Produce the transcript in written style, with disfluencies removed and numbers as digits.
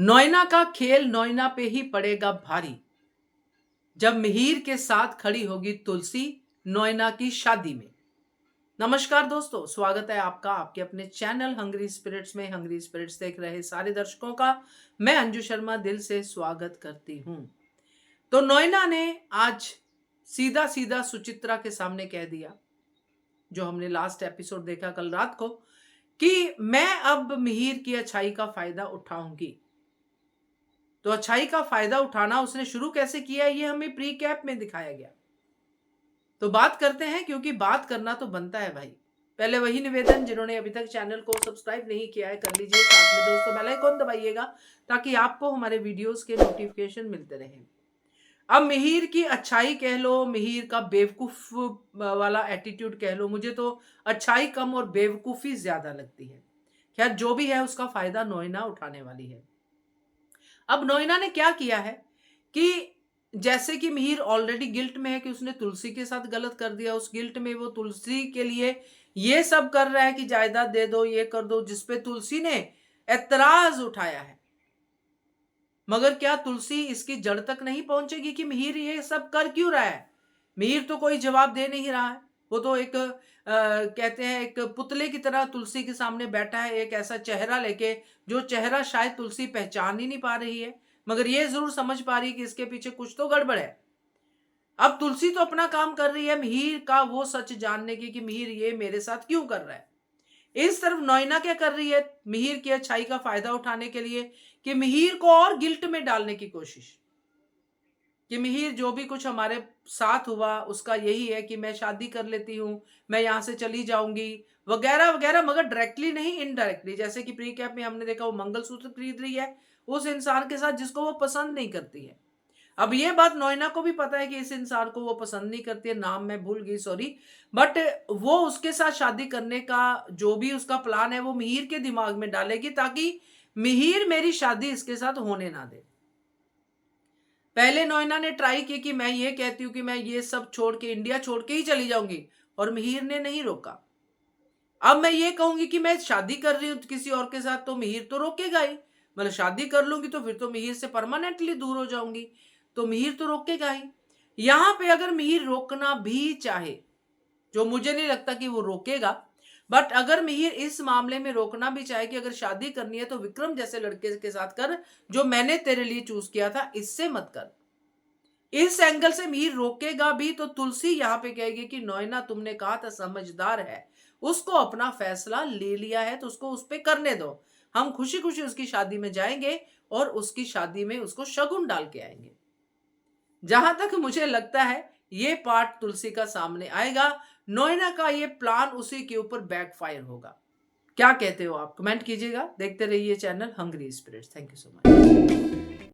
नोएना का खेल नोएना पे ही पड़ेगा भारी, जब मिहिर के साथ खड़ी होगी तुलसी नोएना की शादी में। नमस्कार दोस्तों, स्वागत है आपका आपके अपने चैनल हंग्री स्पिरिट्स में। हंग्री स्पिरिट्स देख रहे सारे दर्शकों का मैं अंजू शर्मा दिल से स्वागत करती हूं। तो नोएना ने आज सीधा सीधा सुचित्रा के सामने कह दिया, जो हमने लास्ट एपिसोड देखा कल रात को, कि मैं अब मिहिर की अच्छाई का फायदा उठाऊंगी। तो अच्छाई का फायदा उठाना उसने शुरू कैसे किया, ये हमें प्री कैप में दिखाया गया। तो बात करते हैं, क्योंकि बात करना तो बनता है भाई। पहले वही निवेदन, जिन्होंने अभी तक चैनल को सब्सक्राइब नहीं किया है कर लीजिए, साथ में दोस्तों बेल आइकन दबाइएगा ताकि आपको हमारे वीडियोस के नोटिफिकेशन मिलते रहें। अब मिहिर की अच्छाई कह लो, मिहिर का बेवकूफ वाला एटीट्यूड कह लो, मुझे तो अच्छाई कम और बेवकूफी ज्यादा लगती है। खैर जो भी है, उसका फायदा नोएना उठाने वाली है। अब नोएना ने क्या किया है कि जैसे कि मिहिर ऑलरेडी गिल्ट में है कि उसने तुलसी के साथ गलत कर दिया, उस गिल्ट में वो तुलसी के लिए ये सब कर रहा है कि जायदाद दे दो, ये कर दो, जिसपे तुलसी ने ऐतराज उठाया है। मगर क्या तुलसी इसकी जड़ तक नहीं पहुंचेगी कि मिहिर ये सब कर क्यों रहा है? मिहिर तो कोई जवाब दे नहीं रहा है। वो तो एक कहते हैं एक पुतले की तरह तुलसी के सामने बैठा है, एक ऐसा चेहरा लेके जो चेहरा शायद तुलसी पहचान ही नहीं पा रही है, मगर ये जरूर समझ पा रही है कि इसके पीछे कुछ तो गड़बड़ है। अब तुलसी तो अपना काम कर रही है मिहिर का वो सच जानने की कि मिहिर ये मेरे साथ क्यों कर रहा है। इस तरफ नोएना क्या कर रही है मिहिर की अच्छाई का फायदा उठाने के लिए, कि मिहिर को और गिल्ट में डालने की कोशिश, कि मिहिर जो भी कुछ हमारे साथ हुआ उसका यही है कि मैं शादी कर लेती हूं, मैं यहां से चली जाऊंगी वगैरह वगैरह, मगर डायरेक्टली नहीं इनडायरेक्टली। जैसे कि प्री कैप में हमने देखा वो मंगलसूत्र खरीद रही है उस इंसान के साथ जिसको वो पसंद नहीं करती है। अब ये बात नोएना को भी पता है कि इस इंसान को वो पसंद नहीं करती है, नाम मैं भूल गई सॉरी, बट वो उसके साथ शादी करने का जो भी उसका प्लान है वो मिहिर के दिमाग में डालेगी, ताकि मिहिर मेरी शादी इसके साथ होने ना दे। पहले नोएना ने ट्राई की कि मैं ये कहती हूँ कि मैं ये सब छोड़ के इंडिया छोड़ के ही चली जाऊंगी, और मिहिर ने नहीं रोका। अब मैं ये कहूंगी कि मैं शादी कर रही हूं किसी और के साथ, तो मिहिर तो रोकेगा ही। मतलब शादी कर लूंगी तो फिर तो मिहिर से परमानेंटली दूर हो जाऊंगी, तो मिहिर तो रोकेगा ही। यहां पे अगर मिहिर रोकना भी चाहे, जो मुझे नहीं लगता कि वो रोकेगा, बट अगर मिहिर इस मामले में रोकना भी चाहे कि अगर शादी करनी है तो विक्रम जैसे लड़के के साथ कर, जो मैंने तेरे लिए चूज किया था, इससे मत कर। इस एंगल से मिहिर रोकेगा भी तो तुलसी यहां पे कहेगी कि नोएना तुमने कहा था समझदार है, उसको अपना फैसला ले लिया है तो उसको उस पे करने दो। हम खुशी खुशी उसकी शादी में जाएंगे और उसकी शादी में उसको शगुन डाल के आएंगे। जहां तक मुझे लगता है ये पार्ट तुलसी का सामने आएगा, नोएना का ये प्लान उसी के ऊपर बैकफायर होगा। क्या कहते हो आप? कमेंट कीजिएगा। देखते रहिए channel Hungry Spirits. Thank you so much.